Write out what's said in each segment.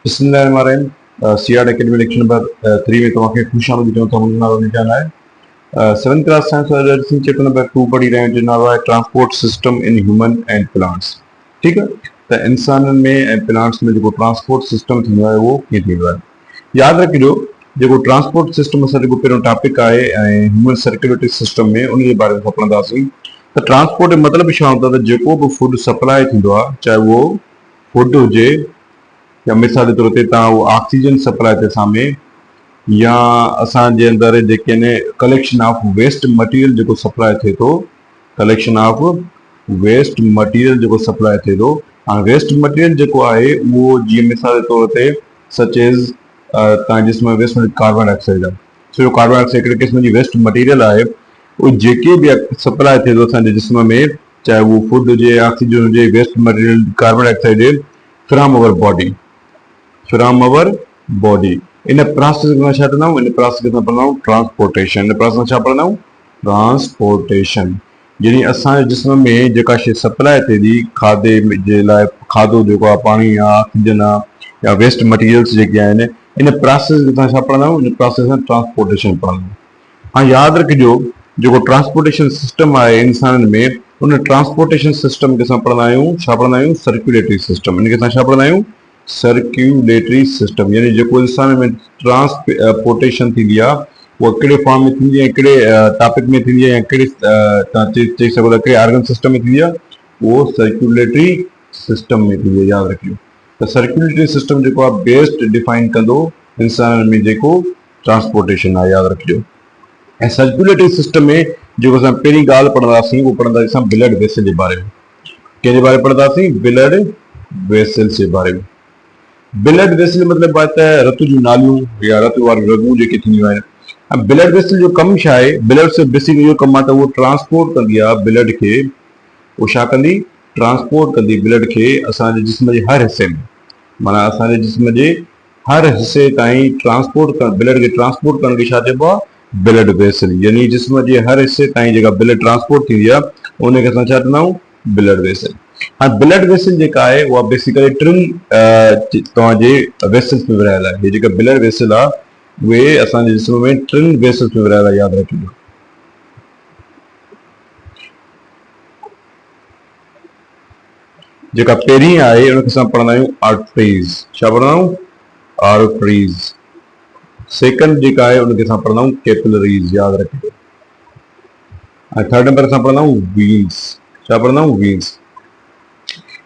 बिस्मिल्लाहिर्रहमानिर्रहीम CR academy lecture number 3 में तव्हांखे ख़ुश आमदीद चऊं था। मुंहिंजो नालो निजान आहे। 7th क्लास साइंस और एडिटिंग चैप्टर नंबर 2 पढ़ी रहिया आहियूं, जो नालो आहे transport system in human and plants. ठीकु आहे, त इंसाननि में ऐं प्लांट्स में जेको ट्रांसपोर्ट सिस्टम थींदो आहे उहो कीअं थींदो आहे। यादि रखिजो, जेको ट्रांसपोर्ट सिस्टम असां जेको पहिरियों टॉपिक आहे ऐं ह्यूमन सर्कुलेटरी सिस्टम में उन जे बारे में पढ़ंदासीं। त ट्रांसपोर्ट जो मतिलबु छा हूंदो आहे त जेको बि फूड सप्लाई थींदो आहे, चाहे उहो फूड हुजे या मिसाल जे तौर ते तव्हां उहो ऑक्सीजन सप्लाई थिए साम्हूं, या असांजे अंदरि जेके आहिनि कलेक्शन ऑफ वेस्ट मटीरियल जेको सप्लाई थिए थो, कलेक्शन ऑफ वेस्ट मटीरियल जेको सप्लाई थिए थो। हाणे वेस्ट मटीरियल जेको आहे उहो जीअं मिसाल जे तौर ते सच एज़ तव्हां जिस्म में वेस्ट कार्बन डाइऑक्साइड आहे। सो कार्बन डाइऑक्साइड हिकिड़े क़िस्म जी वेस्ट मटीरियल आहे। उहो जेके बि सप्लाई थिए थो असांजे जिस्म में, चाहे उहो फूड हुजे, ऑक्सीजन हुजे, वेस्ट मटीरियल कार्बन डाइऑक्साइड हुजे, from our body, from our body. In process में छा चवंदा आहियूं, इन प्रोसेस खे पढ़ंदा आहियूं ट्रांसपोर्टेशन। इन प्रोसेस में छा पढ़ंदा आहियूं, ट्रांसपोर्टेशन। यानी असांजे जिस्म में जेका शइ सप्लाई थिए थी खाधे जे लाइ, खाधो जेको आहे, पाणी आहे, ऑक्सीजन आहे, या वेस्ट मटीरियल्स जेके आहिनि, इन प्रोसेस खे तव्हां छा पढ़ंदा आहियूं, इन प्रोसेस में ट्रांसपोर्टेशन पढ़ंदा आहियूं। हाणे यादि रखिजो, जेको ट्रांसपोर्टेशन सिस्टम आहे इंसाननि में, उन ट्रांसपोर्टेशन सिस्टम खे असां पढ़ंदा आहियूं, छा पढ़ंदा आहियूं, सर्कुलेटरी सिस्टम। इनखे असां छा पढ़ंदा आहियूं, सर्क्यूलेटरी सिस्टम। यानी जेको इंसान में ट्रांसपोर्टेशन थींदी आहे उहा कहिड़े फॉर्म में थींदी आहे, कहिड़े टॉपिक में थींदी आहे, या कहिड़े तव्हां चई सघो था कहिड़े ऑर्गन सिस्टम में थींदी आहे, उहो सर्क्यूलेटरी सिस्टम में थींदी आहे। यादि रखियो, त सर्क्यूलेटरी सिस्टम जेको आहे बेस्ट डिफाइन कंदो इंसाननि में जेको ट्रांसपोर्टेशन आहे। यादि रखिजो, ऐं सर्क्यूलेटरी सिस्टम में जेको असां पहिरीं ॻाल्हि पढ़ंदासीं उहो पढ़ंदासीं असां ब्लड वेसल जे बारे में। कंहिंजे बारे में पढ़ंदासीं, ब्लड वेसल्स जे बारे में। ब्लड वेसल मतिलबु आहे त रत जूं नालियूं या रत वारियूं रगूं जेके थींदियूं आहिनि। ब्लड वेसल जो कमु छा आहे, ब्लड बेसिकली जो कमु आहे त उहो ट्रांसपोर्ट कंदी आहे ब्लड खे। उहो छा कंदी, ट्रांसपोर्ट कंदी ब्लड खे असांजे जिस्म जे हर हिसे में, माना असांजे जिस्म जे हर हिसे ताईं ट्रांसपोर्ट ब्लड खे ट्रांसपोर्ट करण खे छा चइबो आहे, ब्लड वेसल। यानी जिस्म जे हर हिसे ताईं जेका ब्लड ट्रांसपोर्ट थींदी आहे उनखे असां छा चवंदा आहियूं, ब्लड वेसल। हाणे ब्लड वेसल जेका आहे उहा बेसिकली टिनि तव्हांजे वेसल्स में विरहायल आहे। हे जेका ब्लड वेसल आहे उहे असांजे जिस्म में टिनि वेसल्स में विरहायल आहे। यादि रखिजो, जेका पहिरीं आहे उनखे असां पढ़ंदा आहियूं आर्टरीज़। छा पढ़ंदा आहियूं, आर्टरीज़। सेकंड जेका आहे उनखे असां पढ़ंदा आहियूं कैपिलरीज़। यादि रखिजो, ऐं थर्ड नंबर असां पढ़ंदा आहियूं वीन्स। छा पढ़ंदा आहियूं, वीन्स।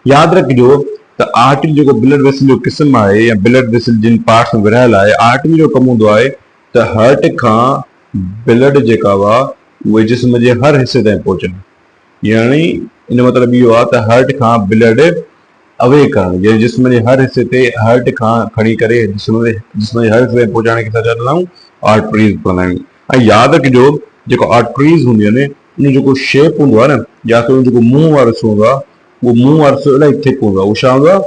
यादि रखिजो त आर्टरी जेको ब्लड वेसल जो क़िस्म आहे या ब्लड वेसल जिन पार्ट्स में विरहायल आहे, आर्टरी जो कमु हूंदो आहे त हार्ट खां ब्लड जेका हुआ उहे जिस्म जे हर हिसे ताईं पहुचनि। यानी इन मतिलबु इहो आहे त हार्ट खां ब्लड अवे करणु, यानी जिस्म जे हर हिसे ते हार्ट खां खणी करे जिस्म जे हर हिसे ताईं पहुचाइण खे छा चवंदा आहियूं, आर्टरीज़ पढ़ंदा आहियूं। ऐं यादि रखिजो, जेको आर्टरीज़ हूंदियूं आहिनि उन जेको शेप हूंदो आहे न, या त जेको मुंहुं वारो हिसो हूंदो आहे, उहो मुंहुं वारो हिसो इलाही थिक हूंदो आहे। उहो छा हूंदो आहे,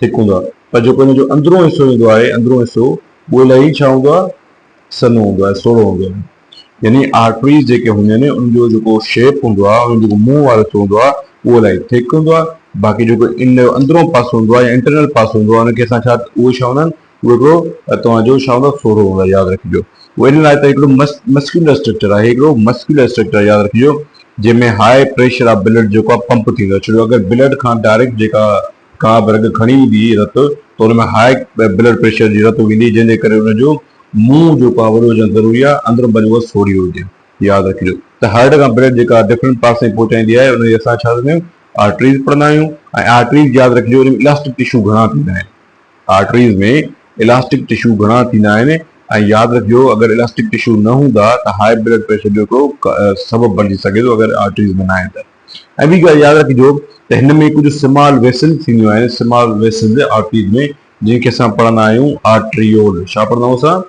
थिक हूंदो आहे। पर जेको हिन जो अंदरो हिसो हूंदो आहे, अंदरो हिसो, उहो इलाही छा हूंदो आहे, सनो हूंदो आहे, सोढ़ो हूंदो आहे। यानी आर्टरीज़ जेके हूंदियूं आहिनि उनजो जेको शेप हूंदो आहे, उन जेको मुंहुं वारो हिसो हूंदो आहे, उहो इलाही थिक हूंदो आहे। बाक़ी जेको इन जो अंदरो पासो हूंदो आहे या इंटरनल पासो हूंदो आहे, उनखे असां छा, उहो छा हूंदा आहिनि, उहो हिकिड़ो तव्हांजो छा हूंदो आहे, सोढ़ो हूंदो आहे। यादि रखिजो, उहो इन लाइ त हिकिड़ो मस्कुलर स्ट्रक्चर आहे, हिकिड़ो मस्कुलर स्ट्रक्चर। यादि रखिजो, जंहिंमें हाई प्रेशर ऑफ ब्लड जेको आहे पंप थींदो आहे। छो अगरि ब्लड खां डायरेक्ट जेका का बि रग खणी ईंदी रत, त हुन में हाई ब्लड प्रेशर जी रत वेंदी, जंहिंजे करे हुनजो मुंहुं जेको आहे वॾो हुजणु ज़रूरी आहे, अंदरि भले उहा सोढ़ी हुजे। यादि रखिजो, त हार्ट खां ब्लड जेका डिफरेंट पार्ट्स ताईं पहुचाईंदी आहे उनखे असां छा कंदा आहियूं, आर्टरीज़ पढ़ंदा आहियूं। ऐं आर्टरीज़ यादि रखिजो, हुन में इलास्टिक टिश्यू घणा थींदा आहिनि, आर्टरीज़ में इलास्टिक टिश्यू घणा थींदा आहिनि। ऐं यादि रखिजो, अगरि इलास्टिक टिश्यू न हूंदा त हाई ब्लड प्रेशर जो हिकिड़ो सबबु बणिजी सघे थो, अगरि आर्टरीज़ में न आहिनि त। ऐं ॿी ॻाल्हि यादि रखिजो त हिन में कुझु स्मॉल वेसल थींदियूं आहिनि, स्मॉल वेसल आर्टरीज़ में, जंहिंखे असां पढ़ंदा आहियूं आर्ट्रियोल। छा पढ़ंदा आहियूं असां,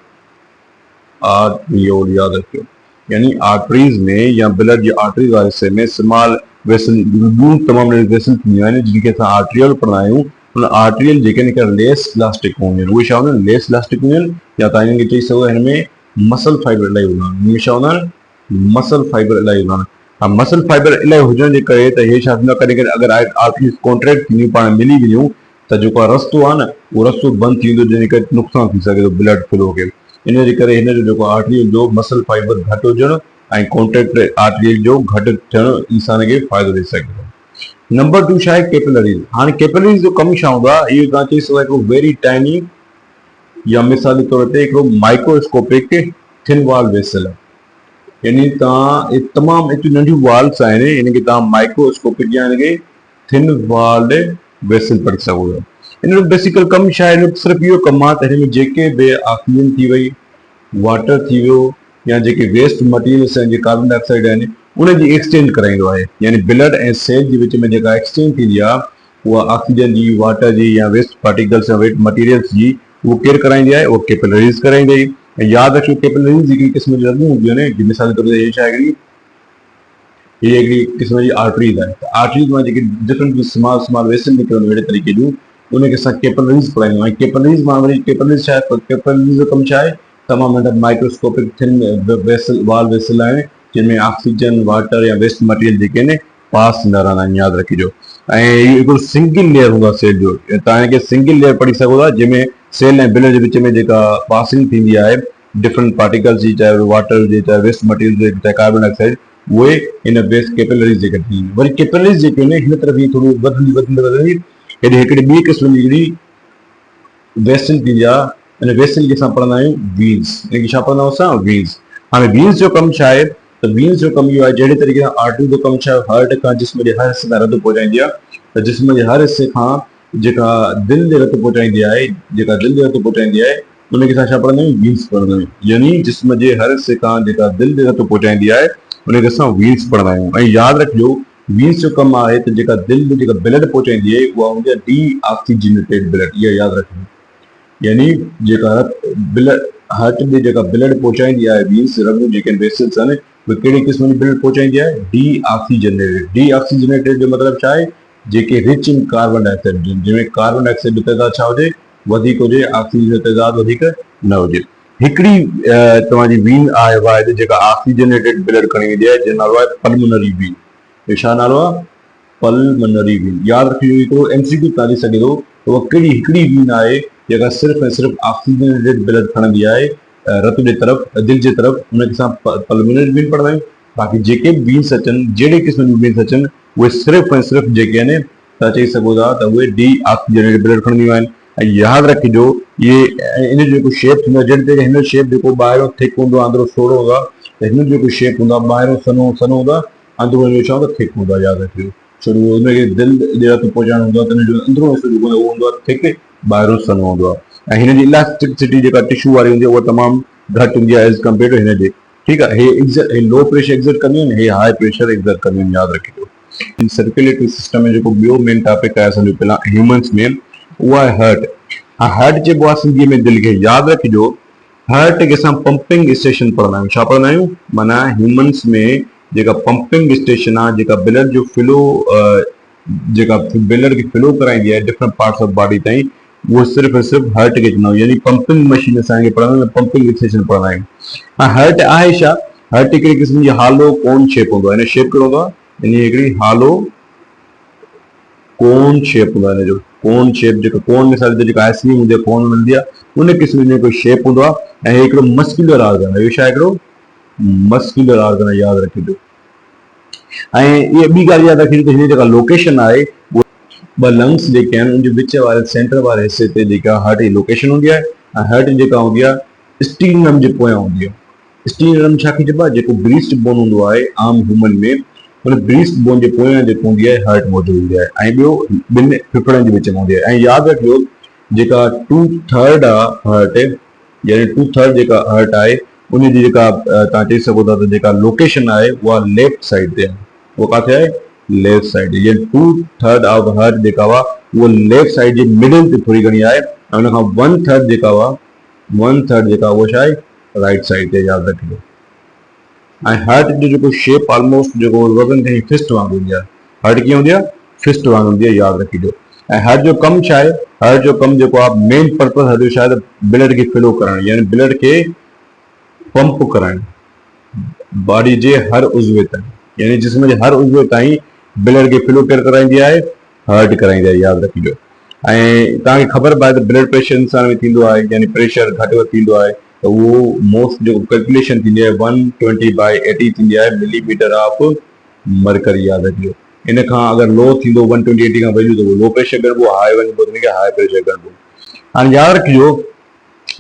आर्ट्रियोल। यादि रखियो, यानी आर्टरीज़ में या ब्लड जी आर्टरीज़ वारे हिसे में स्मॉल वेसल, ॿियूं तमामु वेसल थींदियूं आहिनि, जिनखे असां आर्ट्रियोल पढ़ंदा आहियूं। उन आर्ट्रियल जेके आहिनि लेस इलास्टिक हूंदियूं आहिनि। उहे छा हूंदा आहिनि, लेस इलास्टिक हूंदियूं आहिनि, या तव्हां इन्हनि खे चई सघो हिन में मसल फाइबर इलाही हूंदा आहिनि। इहे छा हूंदा आहिनि, मसल फाइबर इलाही हूंदा आहिनि। हा, मसल फाइबर इलाही हुजण जे करे त इहे छा थींदो आहे, कॾहिं कॾहिं अगरि आर्टरीज़ कॉन्ट्रैक्ट थींदियूं, पाण मिली वेंदियूं, त जेको रस्तो आहे न उहो रस्तो बंदि थींदो जंहिंजे करे नुक़सानु थी सघे थो ब्लड फ्लो खे। इन जे करे हिन जो जेको आर्टरियल जो मसल फाइबर घटि हुजणु ऐं कॉन्ट्रैक्ट आर्टरियल जो घटि थियणु इंसान खे फ़ाइदो ॾेई सघे थो। नंबर 2 छा आहे कैपिलरीज़। हाणे कैपिलरीज़ जो कमु छा हूंदो आहे, इहो तव्हां चई सघो हिकिड़ो वेरी टाइनी या मिसाल जे तौर ते हिकिड़ो माइक्रोस्कोपिक थिन वॉल वेसल आहे। यानी तव्हां तमामु एतिरियूं नंढियूं वॉल्स आहिनि, इन खे तव्हां माइक्रोस्कोपिक या हिन खे थिन वॉल्ड वेसल पढ़ी सघो था। इन जो बेसिकल कमु छा आहे, इन जो सिर्फ़ु इहो कमु आहे त हिन में जेके बि ऑक्सीजन थी वई, वाटर थी वियो या जेके वेस्ट मटीरियल्स आहिनि, जेके कार्बन डाइऑक्साइड आहिनि, उनजी एक्सचेंज कराईंदो आहे। यानी ब्लड ऐं सेल जे विच में जेका एक्सचेंज थींदी आहे उहा ऑक्सीजन जी, वाटर जी या वेस्ट पार्टिकल्स या वेस्ट मटीरियल्स जी, उहो केरु कराईंदी आहे, उहा कैपिलरीज़ कराईंदी। ऐं यादि रखियो कैपिलरीज़ हिकिड़ी क़िस्म जी रॻूं हूंदियूं आहिनि, मिसाल जे तौर ते छा आहे, ये हिकिड़ी क़िस्म जी आर्टरीज़ आहे। त आर्टरीज़ मां जेके डिफरेंट स्मॉल स्मॉल वेसल निकिरंदियूं अहिड़े तरीक़े जूं, उनखे असां कैपिलरीज़ पढ़ाईंदा आहियूं। कैपिलरीज़ मां वरी कैपिलरीज़ छा आहे, कैपिलरीज़ जो कमु छा आहे, तमामु नंढा microscopic thin vessel wall vessel आहिनि जिनमें ऑक्सीजन, वाटर या वेस्ट मटीरियल जेके आहिनि पास न रहंदा आहिनि, यादि रखिजो। ऐं इहो हिकिड़ो सिंगल लेयर हूंदो आहे सेल जो, तव्हां हिनखे सिंगल लेयर पढ़ी सघो था, जंहिंमें सेल ऐं ब्लड जे विच में जेका पासिंग थींदी आहे डिफरेंट पार्टिकल्स जी, चाहे वाटर हुजे, चाहे वेस्ट मटीरियल हुजे, चाहे कार्बन डाइऑक्साइड, उहे इन बेस कैपिलरीज़ जेके थींदियूं। वरी कैपिलरीज़ जेके आहिनि हिन तरफ़ ई थोरी वधंदी वधंदी वधंदी हेॾे हिकिड़ी ॿी क़िस्म जी हिकिड़ी वेसल थींदी आहे, इन वेसल खे असां पढ़ंदा आहियूं वीन्स। इनखे छा पढ़ंदा आहियूं असां, वीन्स। हाणे वीन्स जो कमु छा आहे, त वीन्स जो कमु इहो आहे, जहिड़े तरीक़े सां आर्टरी जो कमु छा आहे, हार्ट खां जिस्म जे हर हिसे ताईं रत पहुचाईंदी आहे, त जिस्म जे हर हिसे खां जेका दिलि जे रत पहुचाईंदी आहे, जेका दिलि जे रत पहुचाईंदी आहे, उनखे असां छा पढ़ंदा आहियूं, वीन्स पढ़ंदा आहियूं। यानी जिस्म जे हर हिसे खां जेका दिलि जे रत पहुचाईंदी आहे उनखे असां वीन्स पढ़ंदा आहियूं। ऐं यादि रखिजो वीन्स जो कमु आहे त जेका दिलि में जेका ब्लड पहुचाईंदी आहे उहा हूंदी आहे डी ऑक्सीजनेटेड ब्लड, इहा यादि रखिजो। यानी जेका ब्लड हार्ट में जेका ब्लड पहुचाईंदी आहे, वीन्स रॻूं जेके वेसल्स आहिनि, उहे कहिड़ी क़िस्म जी ब्लड पहुचाईंदी आहे, डी ऑक्सीजनेटेड। डी ऑक्सीजनेटेड जो मतिलबु छा आहे, जेके रिच इन कार्बन डाइऑक्साइड, जंहिंमें कार्बन डाइऑक्साइड जो तइदाद छा हुजे, वधीक हुजे, ऑक्सीजन जो तइदाद वधीक न हुजे। हिकिड़ी तव्हांजी वीन आहे वाहिद जेका ऑक्सीजनेटेड ब्लड खणी वेंदी आहे, जंहिंजो नालो आहे पल्मोनरी वीन। इहो छा नालो आहे, पल्मोनरी वीन। यादि रखिजो, हिकिड़ो एमसीक्यू तव्हां ॾेई सघे थो, उहा कहिड़ी हिकिड़ी वीन आहे जेका सिर्फ़ु ऐं सिर्फ़ु ऑक्सीजनेटेड ब्लड खणंदी आहे रत जे तरफ़, दिलि जे तरफ़, उनखे असां पल्मोनरी वीन पढ़ंदा आहियूं। बाक़ी जेके बि वीन्स अचनि, जहिड़े क़िस्म जूं वीन्स अचनि, उहे सिर्फ़ु ऐं सिर्फ़ु जेके आहिनि तव्हां चई सघो था त उहे डी ऑक्सीजनेटेड ब्लड खणंदियूं आहिनि। ऐं यादि रखिजो, इहे इन जो जेको शेप थींदो आहे, जहिड़े तरीक़े हिन जो शेप जेको ॿाहिरों थिक हूंदो आहे, अंदरो सोढ़ो हूंदो आहे, त हिन जो जेको शेप हूंदो आहे ॿाहिरों सनो सनो हूंदो आहे, अंदरो इहो छा हूंदो आहे, थिक हूंदो आहे। यादि रखिजो, छो जो हुनखे दिलि जे रत पहुचाइणो हूंदो आहे, त हिन जो अंदरो हिसो जेको उहो हूंदो आहे थिक, ॿाहिरों सनो हूंदो आहे। ऐं हिन जी इलास्टिसिटी जेका टिशू वारी हूंदी आहे उहा तमामु घटि हूंदी आहे एज़ कम्पेयर टू हिन जे। ठीकु आहे, हे लो प्रेशर एक्ज़र्ट कंदियूं आहिनि, हे हाई प्रेशर एक्ज़र्ट कंदियूं आहिनि, यादि रखिजो। इन सर्कुलेटरी सिस्टम में जेको ॿियो मेन टॉपिक आहे असांजो पहिला ह्यूमन्स में, उहा आहे हार्ट। हार्ट चइबो आहे सिंधीअ में दिलि खे। यादि रखिजो, हार्ट खे असां पंपिंग स्टेशन पढ़ंदा आहियूं। छा पढ़ंदा आहियूं, माना ह्यूमन्स में जेका पंपिंग स्टेशन आहे, जेका ब्लड जो फ्लो, जेका ब्लड खे फ्लो कराईंदी आहे डिफरेंट पार्ट्स ऑफ बॉडी ताईं, उहो सिर्फ़ु ऐं सिर्फ़ु हार्ट खे चवंदा आहियूं। यानी पंपिंग मशीन असांखे पढ़ंदा आहियूं, पंपिंग स्टेशन पढ़ंदा आहियूं। हाणे हार्ट आहे छा, हार्ट हिकिड़ी क़िस्म जी हालो कोन शेप हूंदो आहे। हिन शेप कहिड़ो हूंदो आहे, इन हिकिड़ी हालो कोन शेप हूंदो आहे। हिन जो कोन शेप, जेका कोन मिसाल ते जेका आइसक्रीम हूंदी आहे कोन मिलंदी आहे, उन क़िस्म जो कोई शेप हूंदो आहे। ऐं हिकिड़ो मस्कुलर ऑर्गन आहे, इहो छा आहे, हिकिड़ो मस्कुलर ऑर्गन आहे, यादि रखिजो। ऐं इहा ॿी ॻाल्हि यादि रखिजो त हिन जेका लोकेशन आहे, ॿ लंग्स जेके आहिनि उनजे विच वारे सेंटर वारे हिसे ते जेका हार्ट जी लोकेशन हूंदी आहे, ऐं हार्ट जेका हूंदी आहे स्टीनम जे पोयां हूंदी आहे। स्टीनम छा खे चइबो आहे, जेको ब्रीस्ट बोन हूंदो आहे आम ह्यूमन में, उन ब्रीस्ट बोन जे पोयां जेको हूंदी आहे हार्ट मौजूदु हूंदी आहे। ऐं ॿियो ॿिनि फिफड़नि जे विच में हूंदी आहे। ऐं यादि रखियो, जेका 2/3 आहे हार्ट, यानी 2/3 जेका हार्ट आहे, उनजी जेका तव्हां चई सघो था त जेका लोकेशन आहे उहा लेफ्ट साइड ते आहे। उहा किथे आहे, लेफ्ट साइड। ये 2/3 ऑफ हार्ट जेका हुआ उहो लेफ्ट साइड जे मिडिल ते थोरी घणी आहे, ऐं हुन खां 1/3 जेका हुआ, 1/3 जेका उहा छा आहे, राइट साइड ते, यादि रखिजो। ऐं हार्ट जो जेको शेप ऑलमोस्ट जेको वज़न ताईं फिस्ट वांगुरु हूंदी आहे। हार्ट कीअं हूंदी आहे, फिस्ट वांगुरु हूंदी आहे, यादि रखिजो। ऐं हार्ट जो कमु छा आहे, हार्ट जो कमु जेको आहे मेन पर्पस हार्ट जो छा आहे, ब्लड खे फ्लो करणु, यानी ब्लड खे पंप कराइणु बॉडी जे हर उज़वे ताईं, यानी जिस्म जे हर उज़वे ताईं ब्लड खे फ्लो केरु कराईंदी आहे, हार्ट कराईंदी आहे, यादि रखिजो। ऐं तव्हांखे ख़बर पए त ब्लड प्रेशर इंसान में थींदो आहे, यानी प्रेशर घटि वधि थींदो आहे त उहो मोस्ट जेको कैलकुलेशन थींदी आहे 120/80 थींदी आहे मिलीमीटर ऑफ मरकरी, यादि रखिजो। इन खां अगरि लो थींदो 120/80 खां वैल्यू त उहो लो प्रेशर ॻणिबो, हाई वञिबो त उनखे हाई प्रेशर ॻणिबो। हाणे यादि रखिजो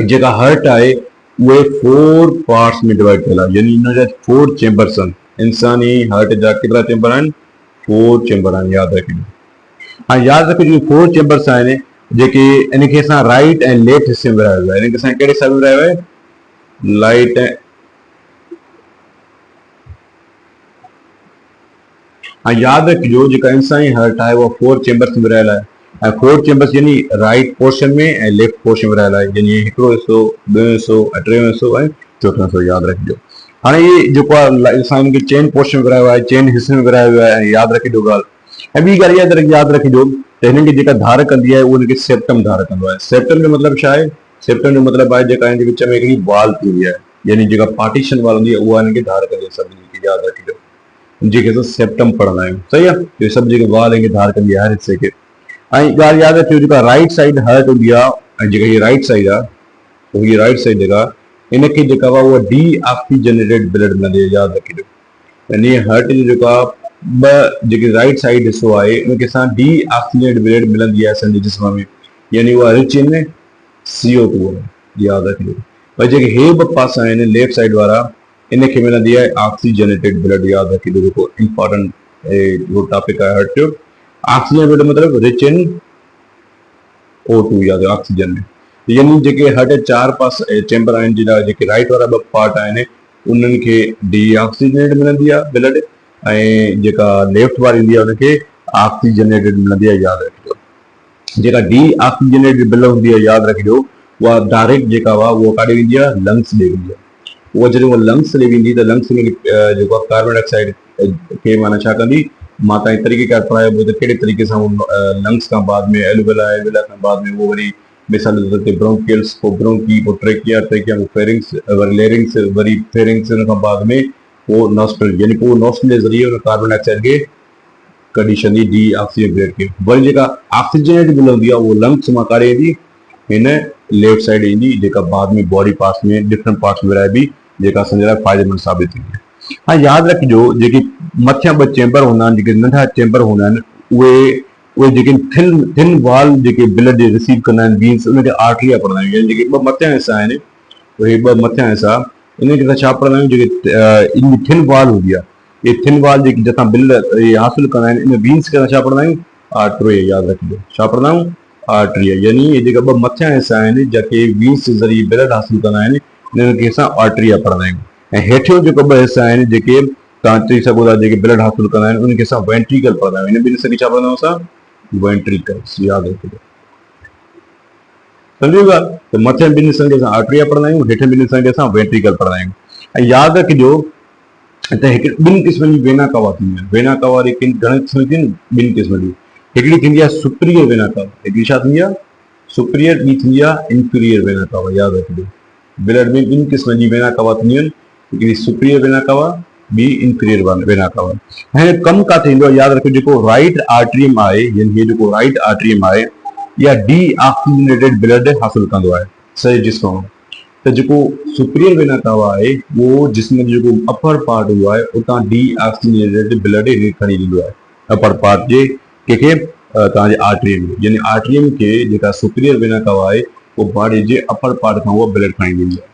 जेका हर्ट आहे उहे 4 पार्ट्स में डिवाइड थियल आहे, यानी इन जा 4 चेंबर्स आहिनि। इंसानी हर्ट जा केतिरा चेंबर आहिनि? 4 चेंबर आहिनि, यादि रखिजो। हाँ याद रखो जो 4 चेंबर्स आहिनि जेके इनखे असां राइट ऐं लेफ्ट हिस्से में विरायो आहे, इनखे असां कहिड़े हिस्से में विरायो आहे? लाइट ऐं हाँ याद रखिजो जेका इंसानी हर्ट आहे उहा 4 चेंबर्स में विरायल आहे ऐं 4 चेंबर्स यानी राइट पोर्शन में ऐं लेफ्ट पोर्शन में विरायल आहे, यानी हिकिड़ो हिसो, ॿियो हिसो ऐं टियों हिसो ऐं चोथों हिसो, यादि रखिजो। हाणे इहे जेको आहे असां हिनखे चेन पोर्शन में विरायो आहे, चेन हिसे में विरायो वियो आहे, ऐं यादि रखिजो ॻाल्हि। ऐं ॿी ॻाल्हि यादि रखिजो त हिनखे जेका धार कंदी आहे उहो हिनखे सेप्टम धार कंदो आहे। सेप्टम जो मतिलबु छा आहे? सेप्टम जो मतिलबु आहे जेका हिनजे विच में हिकिड़ी वाल थींदी आहे, यानी जेका पार्टीशन वाल हूंदी आहे उहा हिनखे धार कंदी आहे सभिनी खे, यादि रखिजो, जेके असां सेप्टम पढ़ंदा आहियूं, सही आहे। इहे सभु जेके वाल हिनखे धार कंदी आहे हर हिसे खे। ऐं ॻाल्हि यादि रखिजो जेका राइट साइड हर्ट हूंदी आहे ऐं जेका हीअ राइट साइड आहे, उहा हीअ राइट साइड जेका इनखे जेका आहे उहा डी ऑक्सीजनेटेड ब्लड मिलंदी आहे, यादि रखिजो। यानी हर्ट जो जेका ॿ जेके राइट साइड हिसो आहे उनखे असां डी ऑक्सीजनेटेड ब्लड मिलंदी आहे असांजे जिस्म में, यानी उहा रिच इन CO2 आहे, यादि रखिजो। पर जेके हे ॿ पासा आहिनि लेफ्ट साइड वारा इनखे मिलंदी आहे ऑक्सीजनेटेड ब्लड, यादि रखिजो। जेको इंपॉर्टेंट जेको टॉपिक आहे हर्ट जो, ऑक्सीजन ब्लड मतिलबु रिच इन O2, यादि ऑक्सीजन में। यानी जेके हर्ट जा 4 पास चेंबर आहिनि जिन जेके राइट वारा 2 पार्ट आहिनि उन्हनि खे डी ऑक्सीजनेटेड मिलंदी आहे ब्लड ऐं जेका लेफ्ट वारी ईंदी आहे उनखे ऑक्सीजनेटेड मिलंदी आहे, यादि रखिजो। जेका डी ऑक्सीजनेटेड ब्लड हूंदी आहे, यादि रखिजो, उहा डायरेक्ट जेका आहे उहा काॾे वेंदी आहे? लंग्स ॾे वेंदी आहे। उहा जॾहिं उहा लंग्स ॾे वेंदी त लंग्स में जेको आहे कार्बन डाइऑक्साइड खे माना छा कंदी? मां तव्हांखे तरीक़ेकार पढ़ायो त कहिड़े तरीक़े सां लंग्स खां बाद में एल्वेला, एल्वेला खां बाद में उहो वरी मिसाल जे तौर ते ब्रोंकियल्स, पोइ ब्रोंकी, पोइ ट्रेकिया, ट्रेकिया में फेरिंग्स, वरी लेरिंग्स, वरी फेरिंग्स, उन खां बाद में पोइ नॉस्ट्रल, यानी पोइ नॉस्ट्रल जे ज़रिए उन कार्बन डाइऑक्साइड खे कढी छॾी डी ऑक्सीजन ब्लड खे। वरी जेका ऑक्सीजनेटेड ब्लड हूंदी आहे उहो लंग्स मां काॾे ईंदी? हिन लेफ्ट साइड ईंदी, जेका बाद में बॉडी पार्ट्स में डिफरेंट पार्ट्स में विराइबी, जेका असांजे लाइ फ़ाइदेमंद साबित थींदी आहे। हाँ यादि रखिजो जेके मथियां 2 चेंबर हूंदा आहिनि, जेके नंढा चेंबर हूंदा आहिनि, उहे जेके थिन वाल जेके ब्लड रिसीव कंदा आहिनि वीन्स, उनखे आर्टरिया पढ़ंदा आहियूं। यानी जेके 2 मथियां हिसा आहिनि उहे 2 मथियां हिसा इनखे असां छा पढ़ंदा आहियूं? जेके इन थिन वाल हूंदी आहे, ये थिन वाल जेकी जितां ब्लड हासिल कंदा आहिनि इन वीन्स खे असां छा पढ़ंदा आहियूं? आर्टरिया, यादि रखिजो। छा पढ़ंदा आहियूं? आर्टरिया। यानी ये जेका 2 मथियां हिसा आहिनि जेके वीन्स जे ज़रिए ब्लड हासिल कंदा आहिनि इन्हनि खे असां आर्टरिया पढ़ंदा आहियूं। ऐं हेठियों जेको 2 हिसा आहिनि जेके तव्हां चई सघो था जेके ब्लड हासिल कंदा आहिनि उनखे असां वेंट्रिकल पढ़ंदा आहियूं। इन ॿिनि हिसे खे छा पढ़ंदा आहियूं असां? वेंट्रिकल्स, यादि रखिजो। सम्झो ॻाल्हि? त मथियां 2 हिसनि खे असां आर्टरिया पढ़ंदा आहियूं, हेठियां 2 हिसनि खे असां वेंट्रिकल पढ़ंदा आहियूं। ऐं यादि रखिजो त 2 क़िस्मनि जी वेना कवा थींदियूं आहिनि। वेना कवा घणे क़िस्म जी आहिनि? 2 क़िस्म जी। हिकिड़ी थींदी आहे सुपीरियर वेना कवा, हिकिड़ी छा थींदी आहे? सुपीरियर, ॿी थींदी आहे इंफीरियर वेना कवा, यादि रखिजो। ब्लड में 2 क़िस्म जी वेना कवा थींदियूं आहिनि, हिकिड़ी सुपीरियर वेना कवा, ॿी इंफीरियर वेना कवा। हाणे कमु किथे ईंदो आहे? यादि रखिजो जेको राइट आर्टरियम आहे, यानी हे जेको राइट आर्टरियम आहे इहा डी ऑक्सीजनेटेड ब्लड हासिल कंदो आहे सॼे जिस्म में। त जेको सुपीरियर वेना कवा आहे उहो जिस्म जो जेको अपर पार्ट हूंदो आहे उतां डी ऑक्सीजनेटेड ब्लड खणी ॾींदो आहे अपर पार्ट जे कंहिंखे? तव्हांजे आर्टरियम में। यानी आर्टरियम खे जेका सुपीरियर वेना कवा आहे उहो बॉडी जे अपर पार्ट खां उहा ब्लड खणी ॾींदी आहे।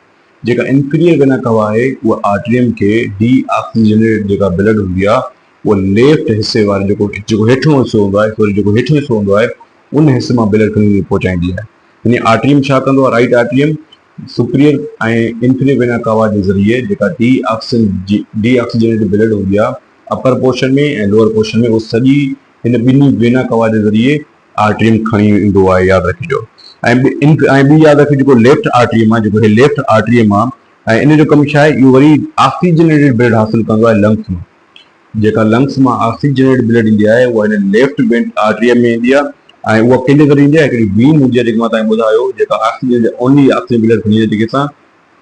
जेका इंफीरियर वेना कवा आहे उहा आर्टरियम खे डी ऑक्सीजनेटेड जेका ब्लड हूंदी आहे उहा लेफ्ट हिसे वारे जेको हेठियों हिसो हूंदो आहे, सॉरी जेको हेठियों हिसो हूंदो आहे उन हिसे मां ब्लड खणी पहुचाईंदी आहे। यानी आर्टरियम छा कंदो आहे? राइट आर्टरियम सुपीरियर ऐं इंफीरियर वेना कवा जे ज़रिए जेका डी ऑक्सीजनेटेड ब्लड हूंदी आहे अपर पोर्शन में ऐं लोअर पोर्शन में, उहो सॼी हिन 2 वेना कवा जे ज़रिए आर्टरियम खणी ईंदो आहे, यादि रखिजो। ऐं ॿी यादि रखिजो जेको लेफ्ट आर्टरियम आहे, जेको हे लेफ्ट आर्टरियम आहे ऐं इन जो कमु छा आहे? इहो वरी ऑक्सीजनेटेड ब्लड हासिल कंदो आहे लंग्स में। जेका लंग्स मां ऑक्सीजनेटेड ब्लड ईंदी आहे उहा हिन लेफ्ट आर्टरियम में ईंदी आहे ऐं उहा कंहिंजे ज़रिए ईंदी आहे? हिकिड़ी वीन हूंदी आहे जेकी मां तव्हांखे ॿुधायो, जेका ऑक्सीजन ओनली ऑक्सीजन ब्लड खणी जेके असां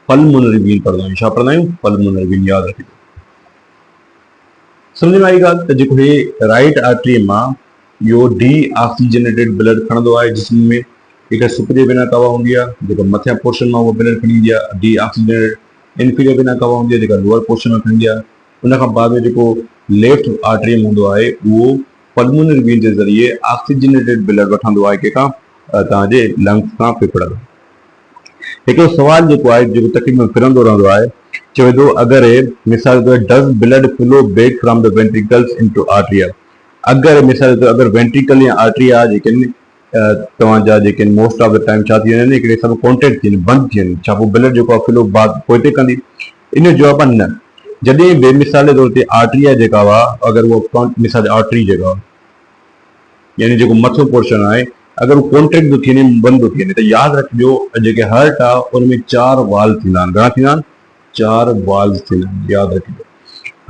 पल्मोनरी वीन पढ़ंदा आहियूं। छा पढ़ंदा आहियूं? पल्मोनरी वीन, यादि रखिजो। सम्झ में आई ॻाल्हि? त जेको हे राइट आर्टरियम आहे इहो डी ऑक्सीजनेटेड ब्लड खणंदो आहे जिस्म में। हिकु सुप जे बिना कवा हूंदी आहे जेका मथियां पोर्शन मां उहा ब्लड खणी ईंदी आहे डी ऑक्सीजनेटेड। इंफीरियर बिना कवा हूंदी आहे जेका लोअर पोर्शन मां खणंदी आहे। उन खां बाद में जेको लेफ्ट आर्टरियम हूंदो आहे उहो पल्मोनरी वेन जे ज़रिए ऑक्सीजनेटेड ब्लड वठंदो आहे कंहिंखां तव्हांजे लंग्स खां फेफड़नि। हिकिड़ो सुवाल जेको आहे जेको तकरीबन फिरंदो रहंदो आहे, चवे थो अगरि मिसाल के तौर does blood flow back from the ventricles into atria. अगरि मिसाल के तौर अगरि वेंट्रिकल या आर्टरिया जेके तव्हांजा जेके मोस्ट ऑफ द टाइम छा थी वञनि हिकिड़े सभु कॉन्टेक्ट थी वञनि बंदि थी वञनि, छा पोइ ब्लड जेको आहे फ्लो पोइ ते कंदी? इन जो जवाब आहे न। जॾहिं बेमिसाल जे तौर ते आर्टरिया जेका हुआ अगरि उहो मिसाल आर्टरी जेका यानी जेको मथो पोर्शन आहे अगरि उहो कॉन्ट्रैक्ट थो थी वञे बंदि थो थी वञे त यादि रखिजो जेके हर्ट आहे उनमें 4 वाल्व थींदा आहिनि। घणा थींदा आहिनि? 4 वाल्व थींदा आहिनि, यादि रखिजो।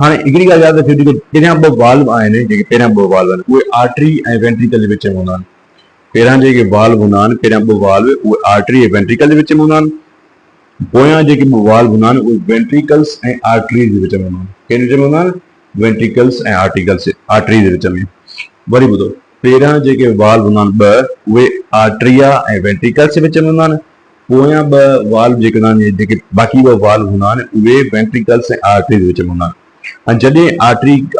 हाणे हिकिड़ी ॻाल्हि यादि रखिजो जेके पहिरियां 2 वाल्व आहिनि जेके पहिरियां 2 वाल्व आहिनि उहे आर्टरी ऐं वेंट्रिकल जे विच में हूंदा आहिनि। पहिरियां जेके वाल्व हूंदा आहिनि पहिरियां 2 वाल्व उहे आर्टरी ऐं वेंट्रिकल जे विच में हूंदा आहिनि। पोयां जेके 2 वाल्व हूंदा आहिनि उहे वेंट्रिकल्स ऐं आर्टरीज़ जे विच में हूंदा आहिनि। कहिड़े विच में हूंदा आहिनि? वेंट्रिकल्स ऐं आर्टरीज़ जे विच में। वरी ॿुधो, पहिरियां जेके वाल्व हूंदा आहिनि 2 उहे आर्टरिया ऐं वेंट्रिकल्स जे विच में हूंदा आहिनि। पोयां 2 वाल्व जेके हूंदा आहिनि जेके बाक़ी 2 वाल्व हूंदा आहिनि उहे वेंट्रिकल्स ऐं आर्टरीज़ जे विच में हूंदा आहिनि। ऐं जॾहिं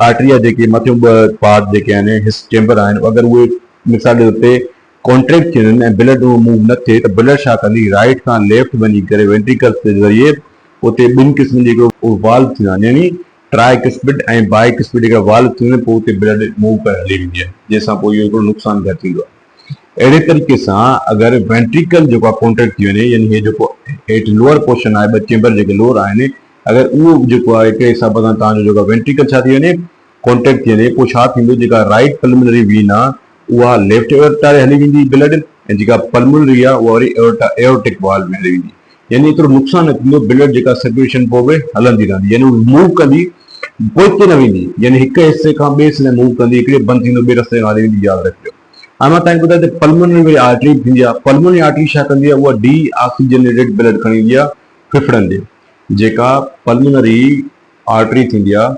आर्टरिया जेके मथियों 2 पार्ट जेके आहिनि हिस चेंबर आहिनि अगरि उहे मिसाल जे तौर ते कॉन्ट्रैक्ट थी वञनि ऐं ब्लड मूव न थिए त ब्लड छा कंदी? राइट खां लेफ्ट वञी करे वेंट्रिकल्स जे ज़रिए उते 2 क़िस्म जे वाल्व थींदा आहिनि यानी ट्राइकिस्पिड ऐं बाइकिस्पिड जेका वाल्व थींदा आहिनि पोइ उते ब्लड मूव करे हली वेंदी आहे जंहिंसां पोइ इहो हिकिड़ो नुक़सानु घटि थींदो आहे। अहिड़े तरीक़े सां अगरि वेंट्रिकल जेको आहे कॉन्ट्रैक्ट थी वञे यानी हे जेको हेठि लोअर पोर्शन आहे 2 चेंबर जेके लोअर आहिनि अगरि उहो जेको आहे हिकिड़े हिसाब सां तव्हांजो जेको वेंट्रिकल छा थी वञे? कॉन्ट्रैक्ट थी वञे पोइ छा थींदो? जेका राइट पल्मोनरी वेन आहे उहा लेफ्ट एओर्टा ॾे हली वेंदी ब्लड ऐं जेका पल्मोनरी आहे उहा वरी एओर्टिक वाल्व में हली वेंदी। यानी एतिरो नुक़सानु न थींदो, ब्लड जेका सर्कुलेशन पोइ हलंदी रहंदी यानी मूव कंदी पोइ हिते न वेंदी यानी हिकु हिसे खां ॿिए हिसे मूव कंदी हिकिड़े बंदि थींदो ॿिए रस्ते खां हली वेंदी, यादि रखिजो। हाणे मां तव्हांखे ॿुधायां त पल्मोनरी आर्टरी थींदी आहे। पल्मोनरी आर्टरी छा कंदी आहे? उहा डी ऑक्सीजनेटेड ब्लड खणी ईंदी आहे फेफड़नि ॾे। जेका पल्मोनरी आर्टरी थींदी आहे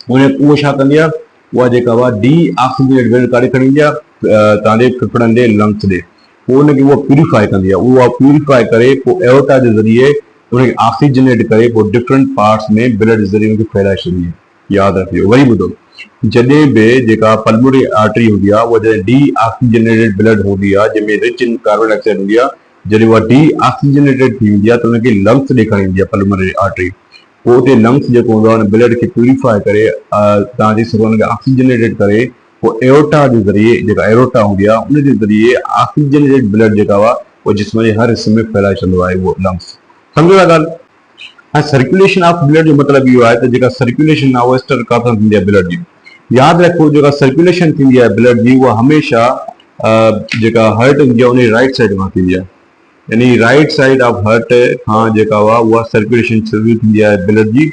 उहा छा कंदी आहे? उहा जेका उहा डी ऑक्सीजनेटेड ब्लड काॾे खणी ईंदी आहे? तव्हांजे फेफड़नि ॾे लंग्स ॾे। पोइ उनखे उहा प्यूरिफाई कंदी आहे। उहा प्यूरिफाई करे पोइ एओर्टा जे ज़रिए उनखे ऑक्सीजनेट करे पोइ डिफरेंट पार्ट्स में ब्लड जे ज़रिए उनखे फैलाए छॾींदी आहे, यादि रखिजो। वरी ॿुधो, जॾहिं बि जेका पल्मोनरी आर्टरी हूंदी आहे उहा जॾहिं डी ऑक्सीजनेटेड ब्लड हूंदी आहे जंहिंमें रिच इन कार्बन डाइऑक्साइड हूंदी आहे, जॾहिं उहा डी ऑक्सीजनेटेड थी वेंदी आहे त उनखे लंग्स ॾे खणी ईंदी आहे पल्मोनरी आर्टरी। पोइ उते लंग्स जेको हूंदो आहे उन ब्लड खे प्यूरिफाई करे तव्हां चई सघो उनखे ऑक्सीजनेटेड करे पोइ एओर्टा जे ज़रिए जेका एओर्टा हूंदी आहे उन जे ज़रिए ऑक्सीजनेटेड ब्लड जेका आहे उहो जिस्म जे हर हिसे में फैलाए छॾींदो आहे उहो लंग्स। सम्झो था ॻाल्हि? हाणे सर्कुलेशन ऑफ ब्लड जो मतिलबु इहो आहे त जेका सर्कुलेशन आहे उहा स्टार्ट किथां थींदी आहे? ब्लड जी। यादि रखो जेका सर्कुलेशन थींदी आहे ब्लड जी उहा हमेशह जेका हर्ट हूंदी आहे उन राइट साइड खां थींदी आहे यानी राइट साइड ऑफ हर्ट खां जेका उहा सर्कुलेशन शुरू थींदी आहे ब्लड जी।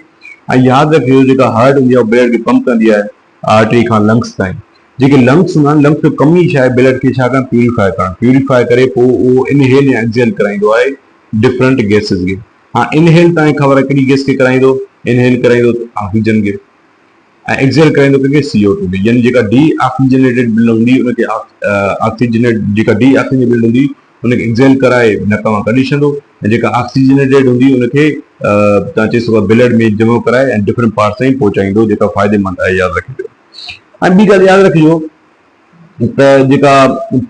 ऐं यादि रखिजो जेका हर्ट हूंदी आहे ब्लड खे पंप कंदी आहे आर्टरी खां लंग्स ताईं। जेके लंग्स हूंदा आहिनि लंग्स जो कम ई छा आहे? ब्लड खे छा करणु? प्यूरिफाई करणु। प्यूरिफाई करे पोइ उहो इनहेल या एक्सेल कराईंदो आहे डिफरेंट गैसिस खे। हाँ, इनहेल तव्हांखे ख़बर आहे कहिड़ी गैस खे कराईंदो? इनहेल कराईंदो ऑक्सीजन खे ऐं एक्सेल कराईंदो कंहिंखे? CO2 खे। यानी जेका डी ऑक्सीजनेटेड ब्लड हूंदी उनखे ऑक्सीजनेट जेका डी ऑक्सीजनेटेड ब्लड हूंदी उनखे एक्सेल कराए नक मां कढी छॾंदो ऐं जेका ऑक्सीजनेटेड हूंदी उनखे तव्हां चई सघो ब्लड में जमो कराए ऐं डिफरेंट पार्ट्स ताईं पहुचाईंदो जेका फ़ाइदेमंद आहे, यादि रखिजो। ऐं ॿी ॻाल्हि यादि रखिजो त जेका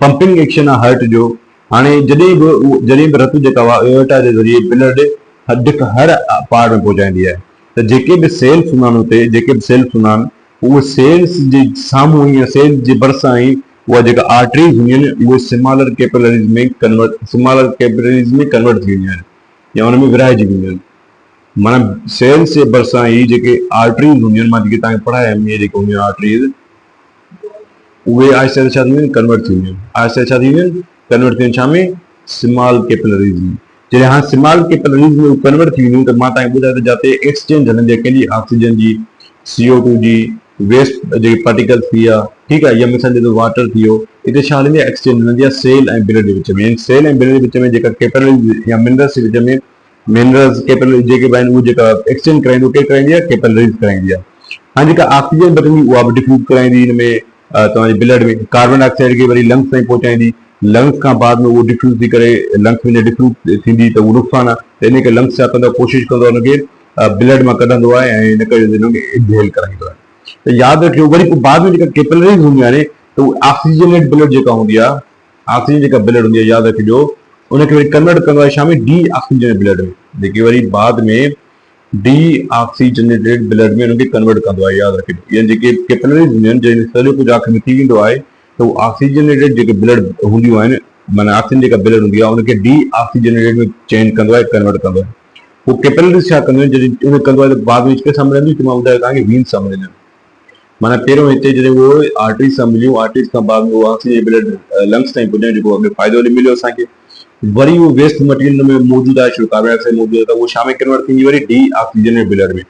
पंपिंग एक्शन आहे हर्ट जो, हाणे जॾहिं बि रत जेका आहे एओर्टा जे ज़रिए ब्लड हर पार्ट में पहुचाईंदी आहे त जेके बि सेल्स हूंदा आहिनि उते जेके बि सेल्स हूंदा आहिनि उहे सेल्स जे साम्हूं या सेल्स जे भरिसां ई उहा जेका आर्टरीज़ हूंदियूं आहिनि उहे स्मॉलर कैपिलरीज़ में कन्वर्ट थी वेंदियूं आहिनि या उन में विरहाइजी वेंदियूं आहिनि। माना सेल्स जे भरिसां ई जेके आर्टरीज़ हूंदियूं आहिनि, मां जेके तव्हांखे पढ़ाया जेके हूंदियूं आहिनि आर्टरीज़ उहे आहिस्ते आहिस्ते छा थींदियूं आहिनि? कन्वर्ट थी वेंदियूं आहिनि। आहिस्ते छा थींदियूं आहिनि? कन्वर्ट थी वेंदियूं। छा में? स्मॉल कैपिलरीज़ में। जॾहिं हाणे स्मॉल कैपिलरीज़ में कन्वर्ट थी वेंदियूं त मां तव्हांखे ॿुधायां त जिते एक्सचेंज हलंदी आहे कंहिंजी? ऑक्सीजन जी, CO2 जी, वेस्ट जेके पार्टिकल्स थी विया, ठीकु आहे, या मिसाल जो वाटर थी वियो, हिते छा हलंदी आहे? एक्सचेंज हलंदी आहे सेल ऐं ब्लड जे विच में। सेल ऐं ब्लड जे विच में जेका कैपिलरीज़ या मिनरल्स जे विच में मिनरल्स कैपिलरीज़ जेके बि आहिनि उहे जेका एक्सचेंज कराईंदो केरु कराईंदी आहे? कैपिलरीज़ कराईंदी आहे। हाणे जेका ऑक्सीजन बचंदी उहा बि डिफ्यूज़ कराईंदी हिन में तव्हांजे ब्लड में कार्बन डाइऑक्साइड खे वरी लंग्स ताईं पहुचाईंदी, लंग्स खां बाद में उहो डिफ्यूज़ थी करे लंग्स में डिफ्यूज़ थींदी त उहो नुक़सानु आहे, त इन करे लंग्स छा कंदो आहे, कोशिशि कंदो आहे हुनखे ब्लड मां कढंदो आहे ऐं इन करे हुनखे इनहेल कराईंदो आहे। त यादि रखियो वरी पोइ बाद में जेका कैपिलरीज़ हूंदियूं आहिनि त उहा ऑक्सीजनेट ब्लड जेका हूंदी आहे, ऑक्सीजन जेका ब्लड हूंदी आहे, यादि रखिजो उनखे वरी कन्वर्ट कंदो आहे छा में, डी ऑक्सीजनेट ब्लड में, जेके वरी बाद में डी ऑक्सीजनेटेड ब्लड में उनखे कन्वर्ट कंदो आहे। यादि रखिजो इहे जेके कैपिलरीज़ हूंदियूं आहिनि जंहिं सॼो कुझु आख़िर में थी वेंदो आहे त उहो ऑक्सीजनेटेड जेके ब्लड हूंदियूं आहिनि, माना ऑक्सीजन जेका ब्लड हूंदी आहे उनखे डी ऑक्सीजनेटेड में चेंज कंदो आहे, कन्वर्ट कंदो आहे। पोइ कैपिलरीज़ छा कंदियूं आहिनि, जॾहिं उन कंदो आहे त बाद में कंहिंसां मिलंदियूं, त मां ॿुधायो तव्हांखे वीन सां मिलंदियूं। माना पहिरियों हिते जॾहिं उहो आर्टरीज़ सां मिलियूं, आर्टरीज़ खां बाद में उहो ऑक्सीजन ब्लड लंग्स ताईं पुॼायूं, जेको अॻे फ़ाइदो मिलियो असांखे। वरी उहो वेस्ट मटीरियल में मौजूदु आहे, छो कार्बन डाइऑक्साइड मौजूदु आहे, त उहो छा में कन्वर्ट थींदी, वरी डी ऑक्सीजनेट ब्लड में।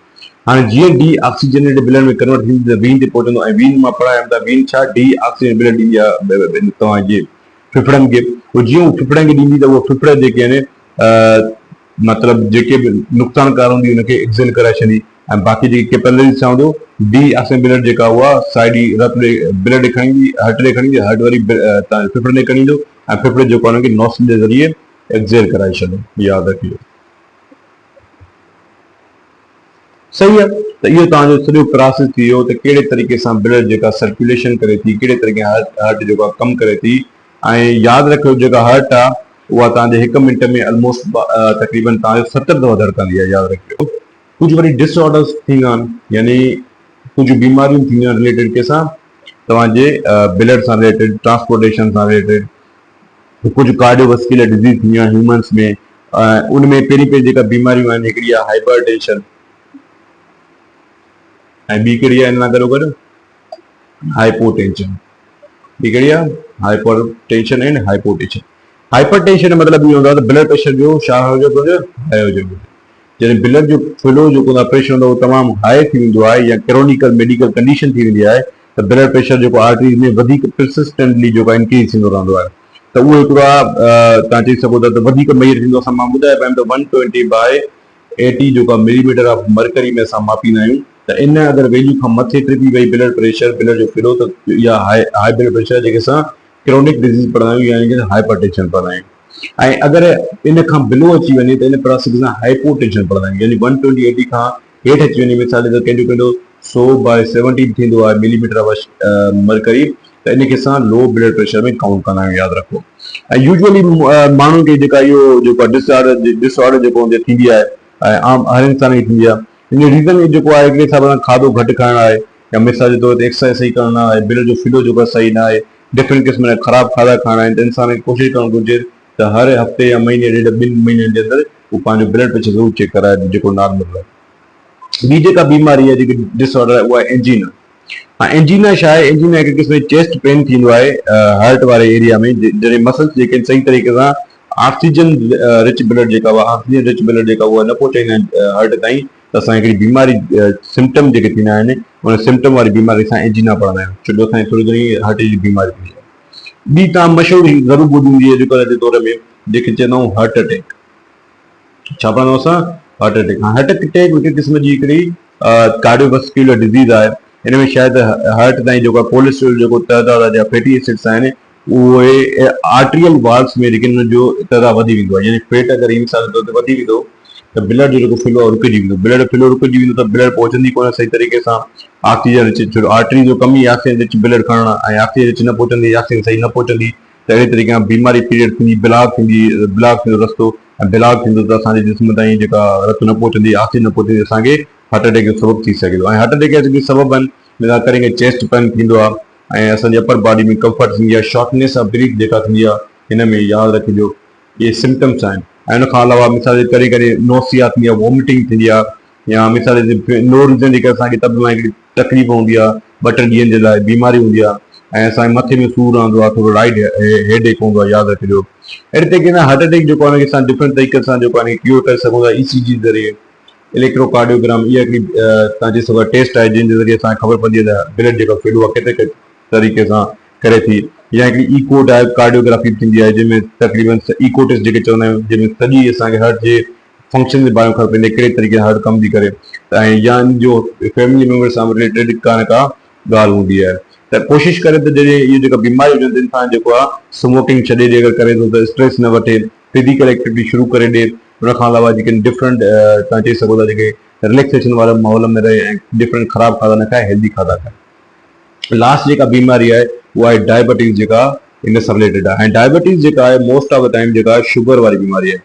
हाणे जीअं डी ऑक्सीजनेट ब्लड में कन्वर्ट थींदी त वीन ते पहुचंदो, ऐं वीन मां पढ़ायमि त वीन छा डी ऑक्सीजनेट ब्लड ॾींदी आहे तव्हांजे फिफड़नि खे। पोइ जीअं उहो फिफड़नि खे ॾींदी त उहे फिफड़ जेके आहिनि मतिलबु जेके बि नुक़सानकार हूंदी उनखे एक्सेल कराए छॾी, ऐं बाक़ी जेके कैपिलरीज़ छा हूंदो, डी ऑक्सीजन ब्लड जेका उहा साइड ई रत ब्लड ॾे खणींदी, हर्ट ॾे खणींदी, हर्ट वरी तव्हांजे फिफड़ ॾे खणींदो ऐं फिफड़ जेको आहे हुनखे नॉस्ट्रल जे ज़रिए एक्सेल कराए छॾो। यादि रखिजो, सही आहे। त इहो तव्हांजो सॼो प्रोसेस थी वियो त कहिड़े तरीक़े सां ब्लड जेका सर्कुलेशन करे थी, कहिड़े तरीक़े हार्ट जेको आहे कमु करे थी। ऐं यादि रखियो जेका हार्ट आहे उहा तव्हांजे 1 मिंट में ऑलमोस्ट तक़रीबन तव्हांजो 70 दफ़ा धड़कंदी आहे। यादि रखियो, कुझु वरी डिसऑर्डर्स थींदा आहिनि, यानी कुझु बीमारियूं थींदियूं आहिनि रिलेटेड कंहिंसां, तव्हांजे ब्लड सां रिलेटेड, ट्रांसपोर्टेशन सां रिलेटेड, कुझु कार्डियोवस्कुलर डिज़ीज़ थींदियूं आहिनि ह्यूमन्स में। उनमें पहिरीं जेका बीमारियूं आहिनि, हिकिड़ी आहे हाइपर टेंशन ऐं ॿी कहिड़ी आहे, हिन सां गॾोगॾु हाइपोटेंशन। ॿी कहिड़ी आहे, hyper tension and hypotension. Hyper tension जो मतिलबु इहो हूंदो आहे त ब्लड प्रेशर जो छा हुजे, हाई हुजे। जॾहिं ब्लड जो फ्लो जेको आहे प्रेशर हूंदो आहे उहो तमामु हाई थी वेंदो आहे, या क्रोनिकल मेडिकल कंडीशन थी वेंदी आहे, त ब्लड प्रेशर जेको आर्टरीज़ में वधीक परसिस्टेंटली जेको आहे इंक्रीज़ थींदो रहंदो आहे। त उहो हिकिड़ो आहे, तव्हां चई सघो था त वधीक मेजर थींदो आहे। मां ॿुधाए पायमि त 120/80 जेको आहे मिलीमीटर ऑफ मरकरी में असां मापींदा आहियूं। त इन अगरि वैल्यू खां मथे टिपी वई ब्लड प्रेशर, ब्लड जो फ्लो, त इहा हाई ब्लड प्रेशर जेके असां क्रोनिक डिज़ीज़ पढ़ंदा आहियूं, यानी कि हाइपर टेंशन पढ़ंदा आहियूं। ऐं अगरि इन खां बिलो अची वञे त इन प्रोसेस सां हाइपोटेंशन पढ़ंदा आहियूं, यानी 120/80 खां हेठि अची वञे, मिसाल त कंहिंजो 100/70 थींदो आहे मिलीमीटर ऑफ मरकरी, त इनखे असां लो ब्लड प्रेशर में काउंट कंदा आहियूं। यादि रखो, ऐं यूजुअली माण्हुनि खे जेका इहो जेको डिसऑर्डर जेको थींदी आहे, ऐं आम हर इंसान खे थींदी आहे, इन रीज़न जेको आहे हिकिड़े हिसाब सां खाधो घटि खाइणु आहे, या मिसाल जे तौर ते एक्सरसाइज सही करणु आहे, ब्लड जो फ्लो जेको सही न आहे, डिफरेंट क़िस्म जा ख़राब खाधा खाइणा आहिनि। त इंसान खे कोशिशि करणु घुरिजे त हर हफ़्ते या महीने ॾेढ 2 महीननि जे अंदरि उहो पंहिंजो ब्लड प्रेशर ज़रूरु चेक कराए, जेको नॉर्मल आहे। ॿी जेका बीमारी आहे, जेकी डिसऑर्डर आहे, उहा आहे एंजीना। हाँ, एंजीना छा आहे, एंजीना हिकु क़िस्म जो चेस्ट पेन थींदो आहे हार्ट वारे एरिया में, जॾहिं मसल्स जेके सही तरीक़े सां ऑक्सीजन रिच ब्लड जेका ऑक्सीजन रिच ब्लड जेका उहा न पहुचाईंदा आहिनि हार्ट ताईं, त असां हिकिड़ी बीमारी सिम्टम जेके थींदा आहिनि, उन सिम्टम वारी बीमारी असां एंजीना पढ़ंदा आहियूं, छो असांखे थोरी घणी हार्ट जी बीमारी थींदी आहे। ॿी तव्हां मशहूरु ज़रूरु ॿुधी हूंदी आहे अॼुकल्ह जे दौर में, जेके चवंदा आहियूं हार्ट अटैक। छा पढ़ंदो असां, हार्ट अटैक। हार्ट अटैक हिकु क़िस्म जी हिकिड़ी कार्डियोवस्कुलर डिज़ीज़ आहे। हिन में शायदि हार्ट ताईं जेको कोलेस्ट्रॉल जेको तइदाद जा फैटी एसिड्स आहिनि, उहे आर्ट्रियल वाल्स में जेके हुनजो तइदाद वधी वेंदो आहे, यानी फैट अगरि मिसाल जे तौर ते वधी वेंदो त ब्लड जो जेको फ्लो आहे रुकिजी वेंदो, ब्लड फ्लो रुकिजी वेंदो त ब्लड पहुचंदी कोन सही तरीक़े सां ऑक्सीजन रिच, छो आर्टरी जो कमी ऑक्सीजन रिच ब्लड खणणु, ऐं ऑक्सीजन रिच न पहुचंदी, ऑक्सीजन सही न पहुचंदी, त अहिड़े तरीक़े सां बीमारी पीरियड थींदी, ब्लॉक थींदी, ब्लॉक थींदो रस्तो, ऐं ब्लॉक थींदो त असांजे जिस्म ताईं जेका रत न पहुचंदी, ऑक्सीजन न पहुचंदी, असांखे हार्ट अटैक जो सबबु थी सघे थो। ऐं हार्ट अटैक जा जेके सबब आहिनि, मिसाल करे चेस्ट पेन थींदो आहे, ऐं असांजे अपर बॉडी में कंफर्ट थींदी आहे, शॉर्टनेस ऑफ ब्रीथ जेका थींदी आहे, हिन में यादि रखिजो इहे सिम्टम्स आहिनि। ऐं उन खां अलावा मिसाल करे नोसिया थींदी आहे, वॉमिटिंग थींदी आहे, या मिसाल नो रीज़न जेके असांखे तब में हिकिड़ी तकलीफ़ हूंदी आहे 2-3 ॾींहंनि जे लाइ बीमारी हूंदी आहे, ऐं असांजे मथे में सूरु रहंदो आहे, थोरो राइट हेडेक हूंदो आहे, यादि रखिजो। अहिड़े तरीक़े सां हार्ट अटैक जेको आहे असां डिफरेंट तरीक़े सां जेको आहे क्योर करे सघूं था, ECG ज़रिए, इलेक्ट्रोकार्डियोग्राम, इहा हिकिड़ी तव्हां चई सघो टेस्ट आहे जंहिंजे ज़रिए असांखे ख़बर पवंदी आहे त ब्लड जेको फ्लो आहे केतिरे तरीक़े सां करे थी। या हिकिड़ी इको कार्डियोग्राफी थींदी आहे, जंहिंमें तक़रीबन इको टेस्ट जेके चवंदा आहियूं, जंहिंमें सॼी असांखे हार्ट जे फंक्शन जे बारे में ख़बर पवंदी आहे, कहिड़े तरीक़े सां हार्ट कमु थी करे, ऐं या जो फैमिली मेंबर सां रिलेटेड का न का ॻाल्हि हूंदी आहे। त कोशिशि करे त जॾहिं इहे जेका बीमारियूं हुजनि इंसान जेको आहे स्मोकिंग छॾे ॾे, अगरि करे थो त स्ट्रेस न वठे, फिज़िकल एक्टिविटी शुरू करे ॾे। उन खां अलावा जेके डिफरेंट तव्हां चई सघो था जेके रिलैक्सेशन वारे माहौल में रहे ऐं डिफरेंट ख़राब खाधा न खाए, हेल्दी खाधा खाए। लास्ट जेका बीमारी आहे उहा आहे डायबिटीज़, जेका इन सां रिलेटेड आहे। ऐं डायबिटीज़ जेका आहे मोस्ट ऑफ द टाइम जेका आहे शुगर वारी बीमारी आहे,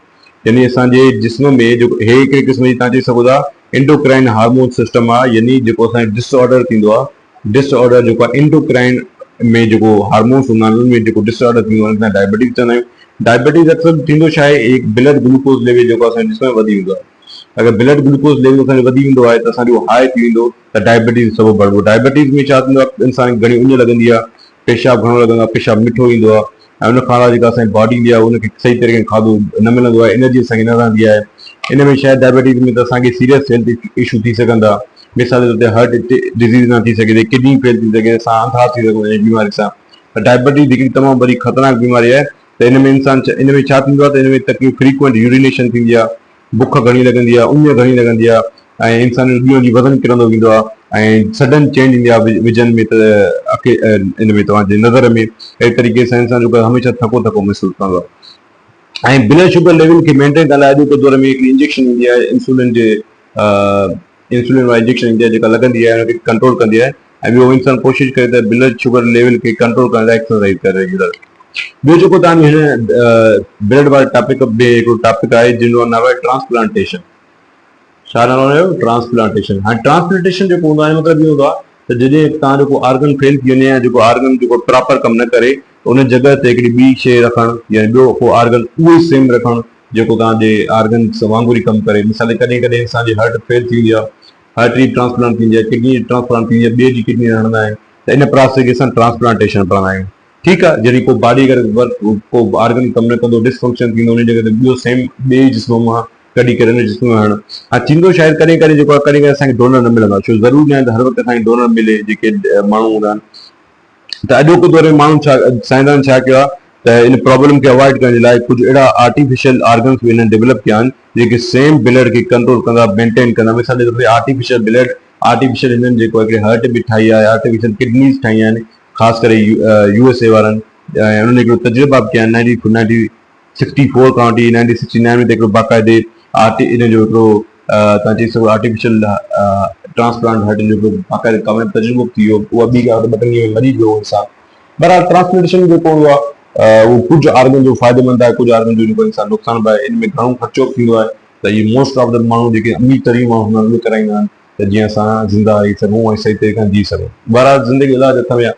यानी असांजे जिस्म में जेको हे हिकिड़े क़िस्म जी तव्हां चई सघो था इंडोक्राइन हार्मोन सिस्टम आहे, यानी जेको असांजो डिसऑर्डर थींदो आहे, डिसऑर्डर जेको आहे इंडोक्राइन में जेको हार्मोन्स हूंदा आहिनि उनमें जेको डिसऑर्डर थींदो आहे असां डायबिटीज़ चवंदा आहियूं। डायबिटीज़ अक्सर थींदो छा आहे, एक ब्लड ग्लूकोज लेवल जेको असांजे जिस्म में वधी वेंदो आहे। अगरि ब्लड ग्लूकोज लेवल असांजो वधी वेंदो आहे त असांजो हाई थी वेंदो त डायबिटीज़ सबबु बढ़िबो। डायबिटीज़ में छा थींदो आहे, इंसान खे घणी उञ लॻंदी आहे, पेशाब घणो लॻंदो आहे, पेशाब मिठो ईंदो आहे, ऐं उन खां अलावा जेका असांजी बॉडी ईंदी आहे उनखे सही तरीक़े खाधो न मिलंदो आहे, एनर्जी असांखे न रहंदी आहे। इन में शायदि डायबिटीज़ में त असांखे सीरियस हेल्थ इशू थी सघंदा, मिसाल जे तौर ते हार्ट डिज़ीज़ न थी सघे, किडनी फेल थी सघे, असां अंधा थी सघूं इन बीमारी सां। त डायबिटीज़ हिकिड़ी तमामु वॾी ख़तरनाक बीमारी आहे। त इन में इंसान इन में छा थींदो आहे त इन में तकलीफ़ फ्रीक्वेंट यूरिनेशन थींदी आहे, बुख घणी लॻंदी आहे, उञ घणी लॻंदी आहे, ऐं इंसान जो ॾींहों ॾींहुं वज़न किरंदो वेंदो आहे, ऐं सडन चेंज ईंदी आहे विजन में, त इन में तव्हांजे नज़र में अहिड़े तरीक़े सां इंसान जो हमेशह थको थको महसूसु कंदो आहे। ऐं ब्लड शुगर लेवल खे मेंटेन करण लाइ अॼु के दौर में हिकिड़ी इंजेक्शन ईंदी आहे, इंसुलिन जे इंसुलिन वारी इंजेक्शन ईंदी आहे जेका लॻंदी आहे, हुनखे कंट्रोल कंदी आहे। ऐं ॿियो इंसान कोशिशि करे त ब्लड शुगर लेवल खे कंट्रोल करण लाइ एक्सरसाइज करे रेगुलर। ॿियो जेको तव्हांजो हिन ब्लड वारे टॉपिक में हिकिड़ो टॉपिक आहे जंहिंजो नालो आहे ट्रांसप्लांटेशन। छा नालो आहे? ट्रांसप्लांटेशन। हाणे ट्रांसप्लांटेशन जेको हूंदो आहे मतिलबु इहो हूंदो आहे त जॾहिं तव्हां जेको ऑर्गन फेल थी वञे या जेको ऑर्गन जेको प्रॉपर कमु न करे, उन जॻह ते हिकिड़ी ॿी शइ रखणु या ॿियो को ऑर्गन उहो ई सेम रखणु जेको तव्हांजे ऑर्गन वांगुरु ई कमु करे। मिसाल कॾहिं कॾहिं इंसान जी हार्ट फेल थी वेंदी आहे, हार्ट जी ट्रांसप्लांट थींदी आहे, किडनी जी ट्रांसप्लांट थींदी आहे, ॿिए जी किडनी हणंदा आहिनि, त इन प्रोसेस खे असां ट्रांसप्लांटेशन पढ़ंदा आहियूं। ठीकु आहे, जॾहिं को बॉडी अगरि वर्क को ऑर्गन कमु न कंदो, डिसफंक्शन थींदो, उन जॻह ते ॿियो सेम ॿिए जिस्म मां कढी करे हुन जिस्म में हणणु। हा थींदो शायदि कॾहिं कॾहिं जेको आहे कॾहिं कॾहिं असांखे डोनर न मिलंदो आहे, छो ज़रूरी न आहे त हर वक़्तु असांखे डोनर मिले जेके माण्हू हूंदा आहिनि। त अॼोके दौर में माण्हू साइंसदान छा कयो आहे त इन प्रॉब्लम खे अवॉइड करण जे लाइ कुझु अहिड़ा आर्टिफिशियल ऑर्गन्स बि हिननि डेवलप कया आहिनि जेके सेम ब्लड खे कंट्रोल कंदा, मेंटेन कंदा। मिसाल जे तौर ते आर्टिफिशियल ब्लड, आर्टिफिशियल हिननि जेको हिकिड़े हार्ट बि ठाही आहे, आर्टिफिशियल किडनीज़ ठाही आहिनि, ख़ासि करे USA वारनि, ऐं उन्हनि हिकिड़ो तजुर्बा बि कया आहिनि 1964 खां वठी 1969 में हिकिड़ो बाक़ाइदे इन जो हिकिड़ो तव्हां चई सघो आर्टिफिशियल ट्रांसप्लांट हार्ट जो बाक़ाइदे कामयाबु तजुर्बो थी वियो। उहा ॿी ॻाल्हि 2 ॾींहं में मरी वियो इंसान। बहरहाल ट्रांसप्लांटेशन जेको हूंदो आहे उहो कुझु ऑर्गन जो फ़ाइदेमंद आहे, कुझु ऑर्गन जो जेको इंसान नुक़सान बि आहे। इन में घणो ख़र्चो थींदो आहे, त इहे मोस्ट ऑफ द माण्हू जेके अमीर तरीन माण्हू हूंदा आहिनि उहे कराईंदा आहिनि, त जीअं असां ज़िंदा रही सघूं ऐं सही तरीक़े सां जी सघूं। बहरहाल ज़िंदगी इलाज हथ में आहे,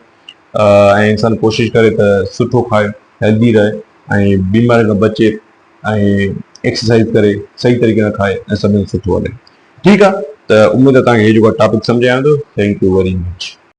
ऐं इंसान कोशिशि करे त सुठो खाए, हेल्दी रहे ऐं बीमारी खां बचे, ऐं एक्सरसाइज करे, सही तरीक़े सां खाए ऐं सभिनी सुठो हले। ठीकु आहे, त उमेदु आहे तव्हांखे इहो जेको टॉपिक सम्झ आयो हूंदो। Thank U very much.